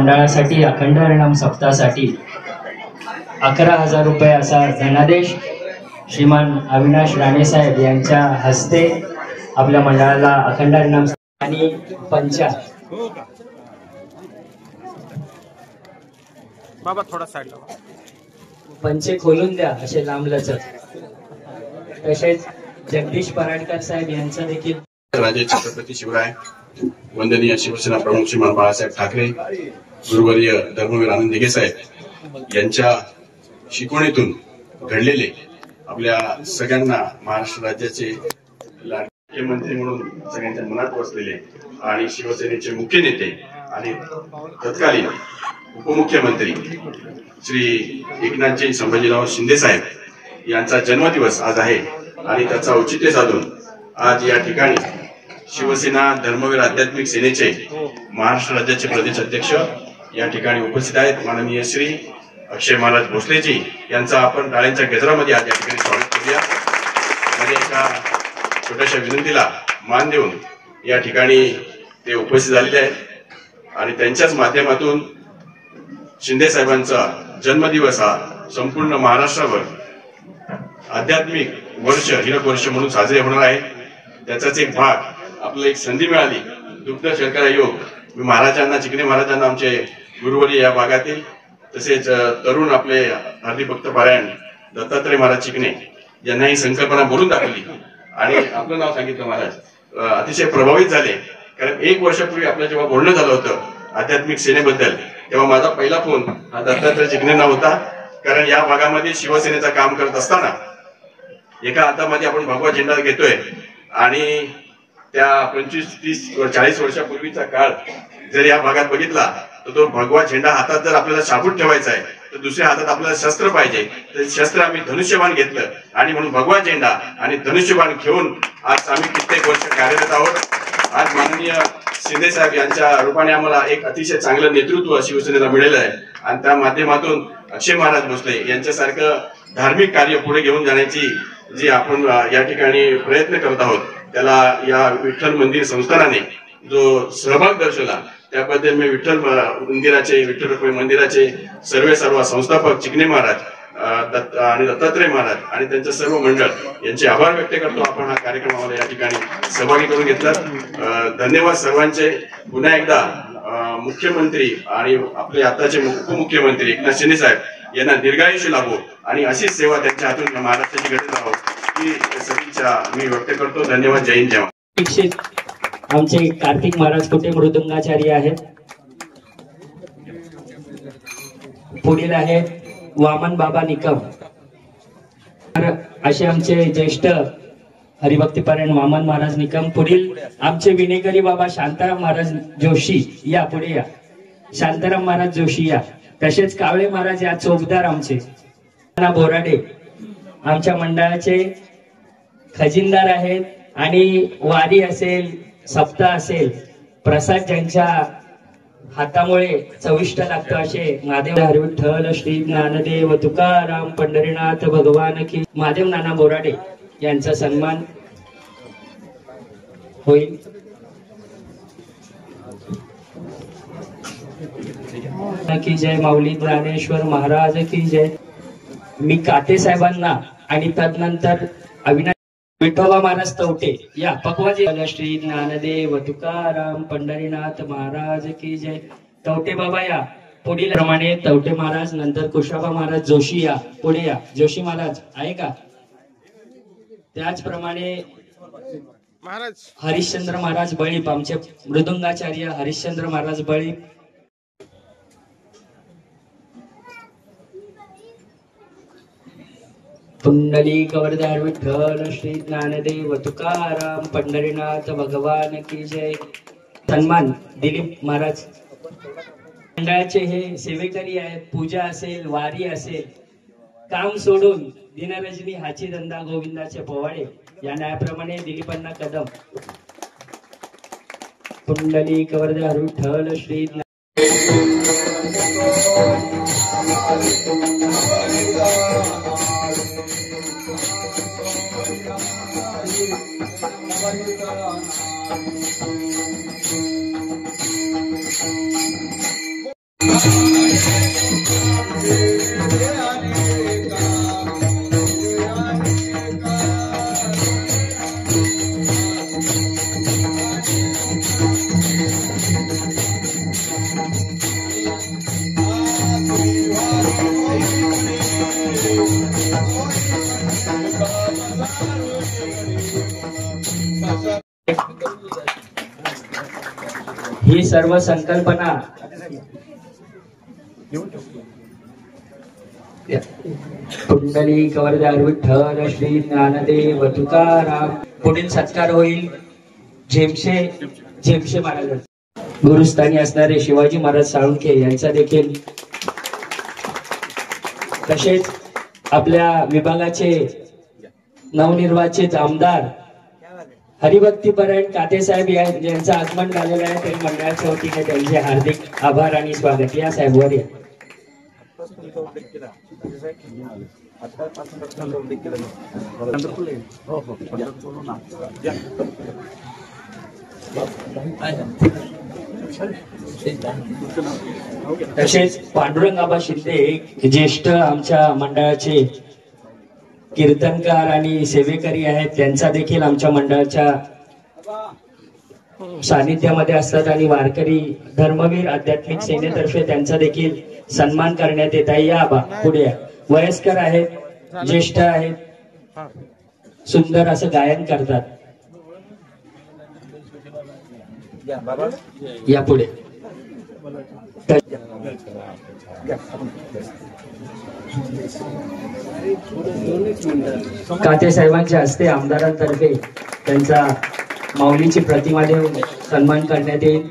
मंडळासाठी अखंड हरिनाम सप्ताहासाठी 11,000 रुपये असा धनादेश श्रीमान अविनाश राणे साहेब यांच्या हस्ते आपल्या मंडळाला अखंड हरिनाम आणि पंचा बाबा थोडा साईडला पंचे खोलून द्या असे लांबलचक। तसेच जगदीश पराडकर साहेब यांचा देखील राजे छत्रपती शिवराय वंदनीय शिवसेना प्रमुख श्रीमान बाळासाहेब ठाकरे गुरुवर्य धर्मवीर आनंद दिघे साहेब यांच्या शिकवणीतून घडलेले आपल्या सगळ्यांना महाराष्ट्र राज्याचे लाडके मंत्री म्हणून सगळ्यांच्या मनात बसलेले आणि शिवसेनेचे मुख्य नेते आणि तत्कालीन उपमुख्यमंत्री श्री एकनाथजी संभाजीराव शिंदे साहेब यांचा जन्मदिवस आज आहे आणि त्याचा औचित्य साधून आज या ठिकाणी शिवसेना धर्मवीर आध्यात्मिक सेनेचे महाराष्ट्र राज्याचे प्रदेश अध्यक्ष या ठिकाणी उपस्थित आहेत माननीय श्री अक्षय महाराज भोसलेजी यांचा आपण टाळ्यांच्या गजरामध्ये आज या ठिकाणी स्वागत करूया। माझ्या एका छोट्याशा विनंतीला मान देऊन या ठिकाणी ते उपस्थित झालेले आहेत आणि त्यांच्याच माध्यमातून शिंदे साहेबांचा जन्मदिवस हा संपूर्ण महाराष्ट्रावर आध्यात्मिक वर्ष हिरक वर्ष म्हणून साजरे होणार आहे। त्याचाच एक भाग आपल्याला एक संधी मिळाली दुग्ध शर्करा योग मी महाराजांना चिकणे महाराजांना आमचे गुरुवर्य या भागातील तसेच तरुण आपले हार्दिक भक्त पारायण दत्तात्रय महाराज चिकणे यांना ही संकल्पना बोलून दाखवली आणि आपलं नाव सांगितलं महाराज अतिशय प्रभावित झाले। कारण 1 वर्षापूर्वी आपलं जेव्हा बोलणं झालं होतं आध्यात्मिक सेनेबद्दल तेव्हा माझा पहिला फोन हा दत्तात्रय चिकणेंना होता। कारण या भागामध्ये शिवसेनेचं काम करत असताना एका हातामध्ये आपण भगवा झेंडा घेतोय आणि त्या 25-30-40 वर्षापूर्वीचा काळ जर या भागात बघितला तर तो भगवा झेंडा हातात जर आपल्याला शाबूत ठेवायचा आहे तर दुसऱ्या हातात आपल्याला शस्त्र पाहिजे तर शस्त्र आम्ही धनुष्यबाण घेतलं आणि म्हणून भगवा झेंडा आणि धनुष्यबाण घेऊन आज आम्ही कित्येक वर्ष कार्यरत आहोत। आज माननीय शिंदे साहेब यांच्या रूपाने आम्हाला एक अतिशय चांगलं नेतृत्व शिवसेनेला मिळालं आहे आणि त्या माध्यमातून अक्षय महाराज भोसले यांच्यासारखं धार्मिक कार्य पुढे घेऊन जाण्याची जी आपण या ठिकाणी प्रयत्न करत आहोत त्याला या विठ्ठल मंदिर संस्थानाने जो सहभाग दर्शवला त्याबद्दल मी विठ्ठल मंदिराचे विठ्ठल रुक्मिणी मंदिराचे सर्व संस्थापक चिकणे महाराज आणि दत्तात्रय महाराज आणि त्यांचे सर्व मंडळ यांचे आभार व्यक्त करतो। आपण हा कार्यक्रम आम्हाला या ठिकाणी सहभागी करून घेतला धन्यवाद सर्वांचे। पुन्हा एकदा मुख्यमंत्री आणि आपले आताचे उपमुख्यमंत्री एकनाथ शिंदे साहेब यांना दीर्घायुष्य लाभो आणि अशीच सेवा त्यांच्या हातून महाराष्ट्राची घडत राहो ही सदिच्छा मी व्यक्त करतो। धन्यवाद। जय हिंद जय आमचे कार्तिक महाराज कुठे मृदुंगाचार्य आहेत। पुढील आहेत वामन बाबा निकम असे आमचे ज्येष्ठ हरिभक्तीपरायण वामन महाराज निकम। पुढील आमचे विनेकरी बाबा शांताराम महाराज जोशी या पुढे या शांताराम महाराज जोशी या। तसेच कावळे महाराज या चौकदार आमचे बोराडे आमच्या मंडळाचे खजिनदार आहेत आणि वारी असेल सप्ताह असेल प्रसाद ज्यांच्या हातामुळे चविष्ट लागतो असे महादेव हरिविठ्ठल श्री ज्ञानदेव तुकाराम पंढरीनाथ भगवान की महादेव नाना बोराडे यांचा सन्मान होईल। की जय माऊली ज्ञानेश्वर महाराज की जय। मी काते साहेबांना आणि तदनंतर अविनाश विठोबा महाराज तवटे या पकवाजी श्री ज्ञानदेव तुकाराम पंढरीनाथ महाराज की जय। तवटे बाबा या पुढील प्रमाणे तवटे महाराज नंतर कुशाबा महाराज जोशी या पुढे या जोशी महाराज आहे का। त्याचप्रमाणे महाराज हरिश्चंद्र महाराज बळीप आमचे मृदुंगाचार्य हरिश्चंद्र महाराज बळीप। पुंडलिक वरदार विठ्ठल श्री ज्ञानदेव तुकाराम पंढरीनाथ भगवान की जय। सन्मान दिलीप महाराज मंडळाचे हे सेवेकरी आहेत। पूजा असेल वारी असेल काम सोडून दिनरजनी हाची धंदा गोविंदाचे पोवाडे या न्यायाप्रमाणे दिलीपांना कदम। पुंडलिक वरदार विठ्ठल श्री ही सर्व संकल्पना पुंडलिक वरदार विठ्ठल श्री ज्ञानदेव तुकाराम. पुढील सत्कार होईल झेमशे महाराज. गुरुस्थानी असणारे शिवाजी महाराज साळुंखे यांचा देखील, तसेच आपल्या विभागाचे नवनिर्वाचित आमदार हरिभक्तीपरायण कातेसाहेब यांचं आगमन झालेलं आहे. तरी मंडळाच्या वतीने त्यांचे हार्दिक आभार आणि स्वागत. या साहेबवर या. तसेच पांडुरंग आबा शिंदे ज्येष्ठ आमच्या मंडळाचे कीर्तनकार आणि सेवेकरी आहेत. त्यांचा देखील आमच्या मंडळाच्या सानिध्यामध्ये असतात आणि वारकरी धर्मवीर आध्यात्मिक सेनेतर्फे त्यांचा देखील सन्मान करण्यात येत आहे. या आबा पुढे या. वयस्कर आहेत, ज्येष्ठ आहेत, सुंदर असं गायन करतात. या पुढे. काते साहेबांच्या हस्ते आमदारांतर्फे त्यांचा माऊलीची प्रतिमा देऊन सन्मान करण्यात येईल.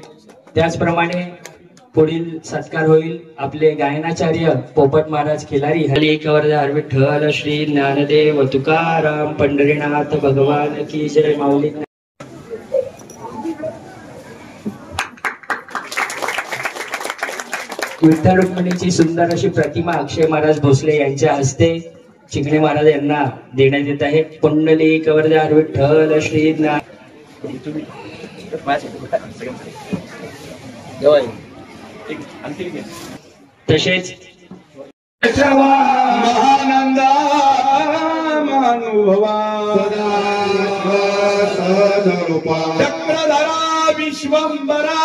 त्याचप्रमाणे पुढील सत्कार होईल आपले गायनाचार्य पोपट महाराज खिलारी. हरी कवरदार विठ्ठल श्री ज्ञानदेव तुकाराम पंढरीनाथ भगवान की जय. माऊली. विठ्ठल रुक्मिणीची सुंदर अशी प्रतिमा अक्षय महाराज भोसले यांच्या हस्ते चिकणे महाराज यांना देण्यात येत आहे. पुंडलिक वरदार विठ्ठल श्री ज्ञान. तसेच महानंदा मानुभवा चक्रधरा विश्वंबरा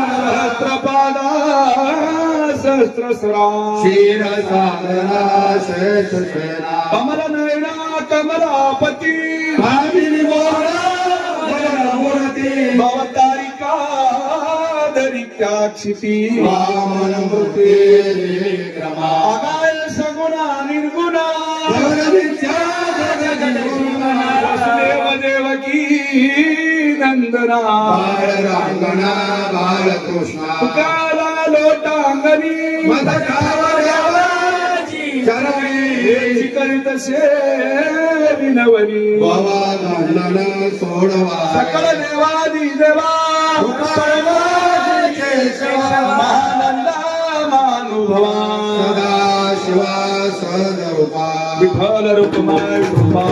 सहस्रपादा सहस्रस्रा क्षीरसागरा सहस्रसेना कमल नयना कमलापती भामिनी मोहना मूर्ती भवतारिका दरिकाक्षिती वामन मूर्ती विक्रमा अगाय सगुणा निर्गुणा जगविद्या वसुदेव देवकी नंदना बालरांगणा बालकृष्णा तुकाला लोटांगणी मदकावयाची चरणी करीत सेविनवनी बाबा नंदन सोडवा सकळ देवादी देवा महानंदा मानुभवा सदा शिवा सदरूपा विठ्ठल रूपमाय रूपा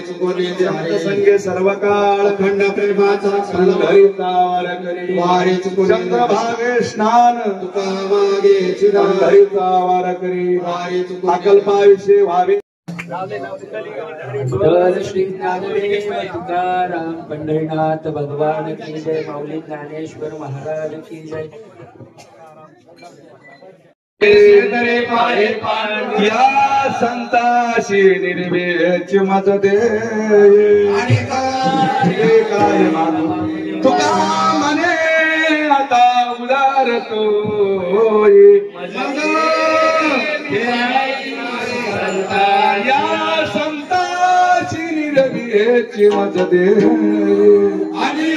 संगे सर्व काळ खंड प्रेमाचा चंद्रभागे स्नान तुका मागे चिदारिता वार करी अकल्पाविषयी व्हावे. श्री ज्ञानदेव तुकाराम पंढरीनाथ भगवान की जय. माऊली ज्ञानेश्वर महाराज की जय. या संताशी निर्वेच मत दे काय मानू तुका मने आता उदार तो या संताशी निर्वेच मत दे आणि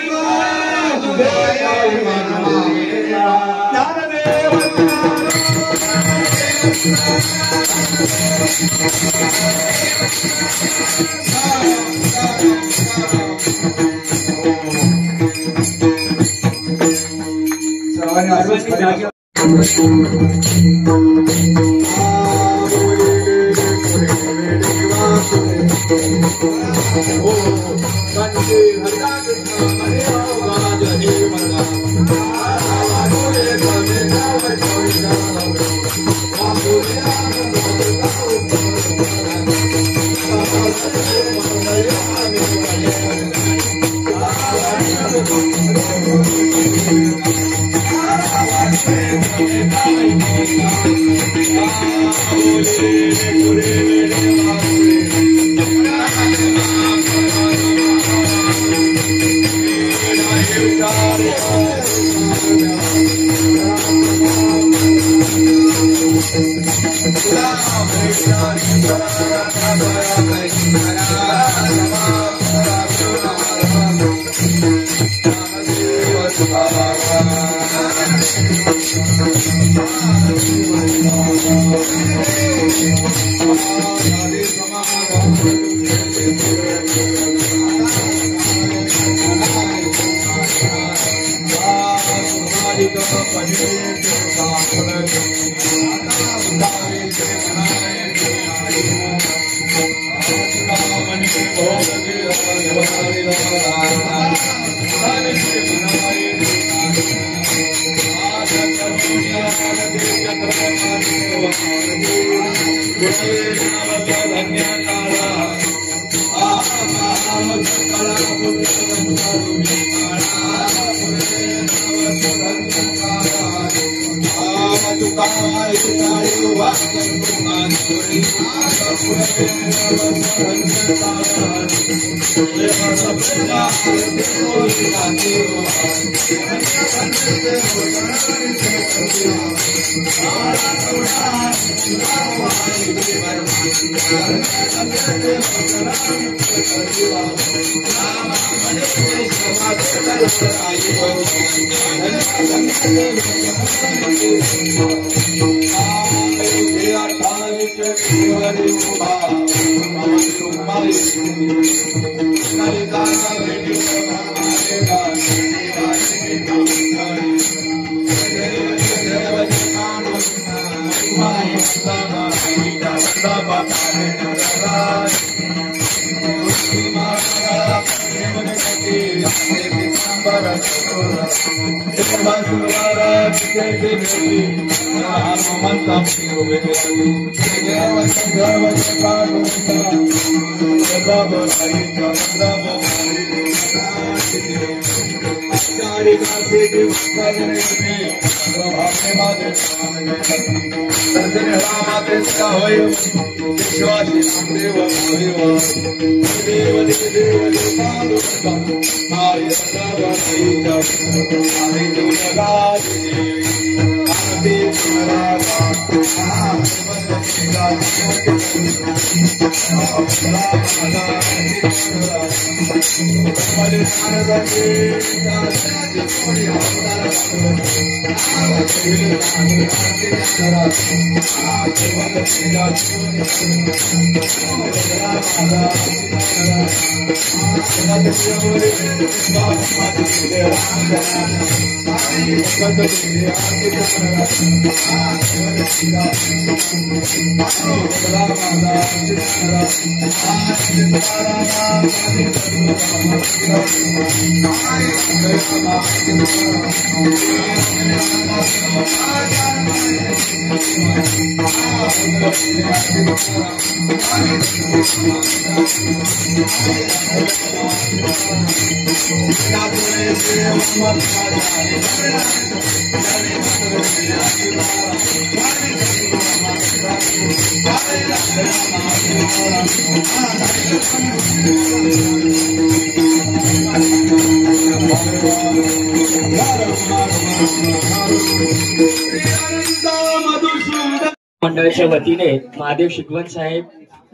मंडळाच्या वतीने महादेव शिकवण साहेब,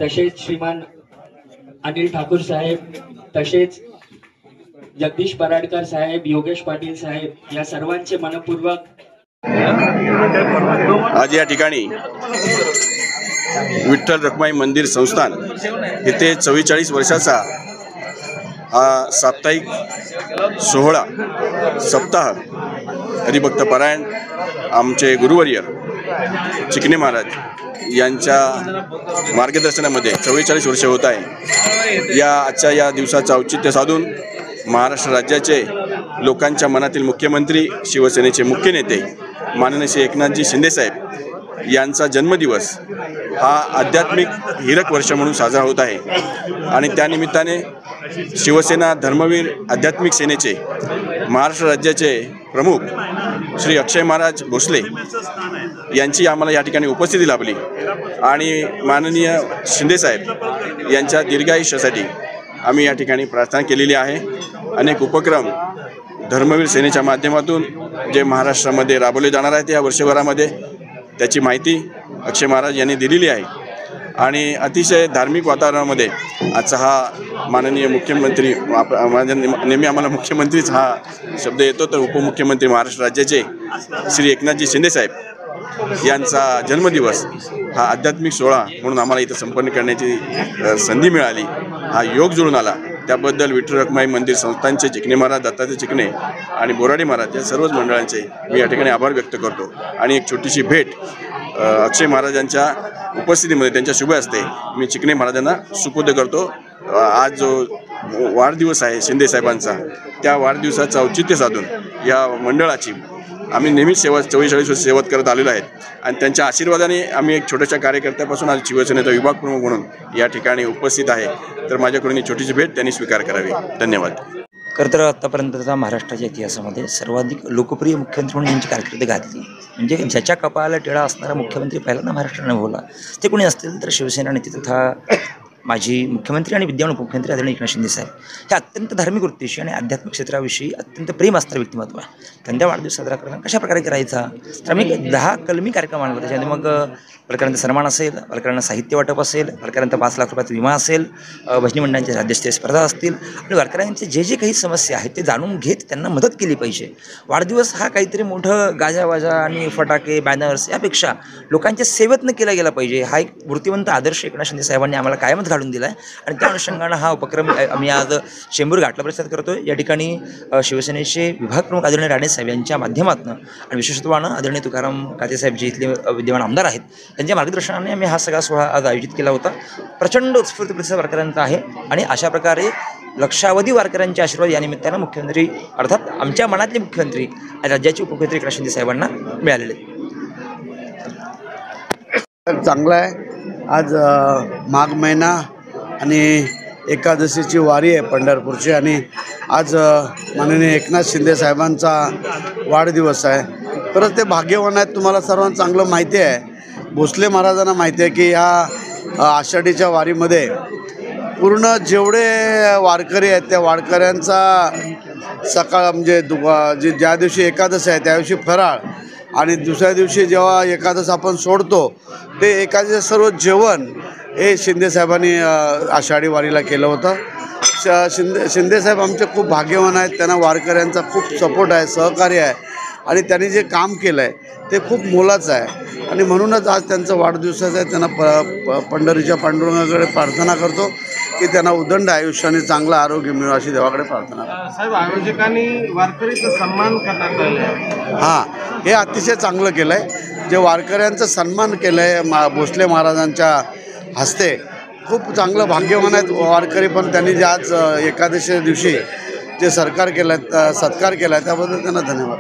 तसेच श्रीमान अनिल ठाकूर साहेब, तसेच जगदीश पराडकर साहेब, योगेश पाटील साहेब या सर्वांचे मनपूर्वक आज या ठिकाणी विठ्ठल रखुमाई मंदिर संस्थान येथे 44 वर्षाचा हा साप्ताहिक सोहळा सप्ताह हरिभक्त पारायण आमचे गुरुवर्य चिकणे महाराज यांच्या मार्गदर्शनामध्ये 44 वर्ष होत आहे। आजच्या या दिवसाचं औचित्य साधून महाराष्ट्र राज्याचे लोकांच्या मनातील मुख्यमंत्री, शिवसेनेचे मुख्य नेते माननीय श्री एकनाथजी शिंदे साहेब यांचा जन्मदिवस हा आध्यात्मिक हिरक वर्ष म्हणून साजरा होत आहे आणि त्यानिमित्ताने शिवसेना धर्मवीर आध्यात्मिक सेनेचे महाराष्ट्र राज्याचे प्रमुख श्री अक्षय महाराज भोसले यांची आम्हाला या ठिकाणी उपस्थिती लाभली आणि माननीय शिंदे साहेब यांच्या दीर्घायुष्यासाठी आम्ही या ठिकाणी प्रार्थना केलेली आहे। अनेक उपक्रम धर्मवीर सेनेच्या माध्यमातून जे महाराष्ट्रामध्ये राबवले जाणार आहेत या वर्षभरामध्ये त्याची माहिती अक्षय महाराज यांनी दिलेली आहे आणि अतिशय धार्मिक वातावरणामध्ये आजचा हा माननीय मुख्यमंत्री नेहमी आम्हाला मुख्यमंत्रीच हा शब्द येतो तर उपमुख्यमंत्री महाराष्ट्र राज्याचे श्री एकनाथजी शिंदे साहेब यांचा जन्मदिवस हा आध्यात्मिक सोहळा म्हणून आम्हाला इथं संपन्न करण्याची संधी मिळाली, हा योग जुळून आला। त्याबद्दल विठ्ठल रखुमाई मंदिर संस्थानचे चिकणे महाराज, दत्तात्रय चिकणे आणि बोराडे महाराज या सर्वच मंडळांचे मी या ठिकाणी आभार व्यक्त करतो आणि एक छोटीशी भेट अक्षय महाराजांच्या उपस्थितीमध्ये त्यांच्या शुभ हस्ते मी चिकणे महाराजांना सुपूर्द करतो। आज जो वाढदिवस आहे शिंदे साहेबांचा, त्या वाढदिवसाचं औचित्य साधून या मंडळाची आम्ही नेहमीच 44 वर्ष सेवा करत आलेलो आहेत आणि त्यांच्या आशीर्वादाने आम्ही एक छोट्याशा कार्यकर्त्यापासून आज शिवसेनेचा विभाग प्रमुख म्हणून या ठिकाणी उपस्थित आहे. तर माझ्याकडून ही छोटीशी भेट त्यांनी स्वीकार करावी. धन्यवाद. खरं तर आत्तापर्यंतचा महाराष्ट्राच्या इतिहासामध्ये सर्वाधिक लोकप्रिय मुख्यमंत्री म्हणून ज्यांची कारकीर्द गाजली, म्हणजे ज्याच्या कपाळाला टिळा असणारा मुख्यमंत्री पहिल्यांदा महाराष्ट्राने भोवला, ते कोणी असतील तर शिवसेना नेते तथा माजी मुख्यमंत्री आणि विद्यमान उपमुख्यमंत्री आदरणीय एकनाथ शिंदे साहेब हे अत्यंत धार्मिक वृत्तीशी आणि आध्यात्मिक क्षेत्राविषयी अत्यंत प्रेम असणारं व्यक्तिमत्व आहे. त्यांचा वाढदिवस साजरा करताना कशा प्रकारे करायचा, तर आम्ही 10 कलमी कार्यक्रम आणले. त्याच्यामध्ये मग पालकरांचा सन्मान असेल, पालकरांना साहित्य वाटप असेल, पालकरांचा 5 लाख रुपयाचा विमा असेल, भजनी मंडळांच्या राज्यस्तरीय स्पर्धा असतील आणि वारकऱ्यांचे जे जे काही समस्या आहेत ते जाणून घेत त्यांना मदत केली पाहिजे. वाढदिवस हा काहीतरी मोठं गाजावाजा आणि फटाके बॅनर्स यापेक्षा लोकांच्या सेवेतनं केला गेला पाहिजे. हा एक वृत्तिवंत आदर्श एकनाथ शिंदे साहेबांनी आम्हाला कायमच घालून दिला आहे आणि त्या अनुषंगानं हा उपक्रम आम्ही आज चेंबूर घाटला परिसरात करतोय. या ठिकाणी शिवसेनेचे विभाग प्रमुख आदरणीय राणे साहेब यांच्या माध्यमातून आणि विशेषत्वानं आदरणीय तुकाराम कातेसाहेब जे इथले विद्यमान आमदार आहेत त्यांच्या मार्गदर्शनाने आम्ही हा सगळा सोहळा आज आयोजित केला होता. प्रचंड उत्स्फूर्त प्रतिसाद वारकऱ्यांचा आहे आणि अशा प्रकारे लक्षावधी वारकऱ्यांचे आशीर्वाद या निमित्तानं मुख्यमंत्री अर्थात आमच्या मनातले मुख्यमंत्री आणि राज्याचे उपमुख्यमंत्री एकनाथ शिंदे साहेबांना मिळालेले. चांगला आहे. आज माघ महिना आणि एकादशीची वारी आहे पंढरपूरची आणि आज माननीय एकनाथ शिंदे साहेबांचा वाढदिवस आहे. खरंच ते भाग्यवान आहेत. तुम्हाला सर्वांना चांगलं माहिती आहे, भोसले महाराजांना माहिती आहे की या आषाढीच्या वारीमध्ये पूर्ण जेवढे वारकरी आहेत त्या वारकऱ्यांचा सकाळ म्हणजे ज्या दिवशी एकादशी आहे त्या दिवशी फराळ आणि दुसऱ्या दिवशी जेव्हा एकादश आपण सोडतो ते एकादशी सर्व जेवण हे शिंदेसाहेबांनी आषाढी वारीला केलं होतं. शिंदेसाहेब आमचे खूप भाग्यवान आहेत. त्यांना वारकऱ्यांचा खूप सपोर्ट आहे, सहकार्य आहे आणि त्यांनी जे काम केलं आहे ते खूप मोलाचं आहे आणि म्हणूनच आज त्यांचं वाढदिवसाचं आहे. त्यांना पंढरीच्या पांडुरंगाकडे प्रार्थना करतो की त्यांना उदंड आयुष्य आणि चांगलं आरोग्य मिळो अशी देवाकडे प्रार्थना करतो. साहेब, आयोजकांनी वारकरीचा सन्मान करण्यात आला. हां, हे अतिशय चांगलं केलं आहे. जे वारकऱ्यांचा सन्मान केलं आहे भोसले महाराजांच्या हस्ते, खूप चांगलं भाग्यवान आहेत वारकरी. पण त्यांनी जे आज एकादशी दिवशी जे सत्कार केला त्याबद्दल त्यांना धन्यवाद.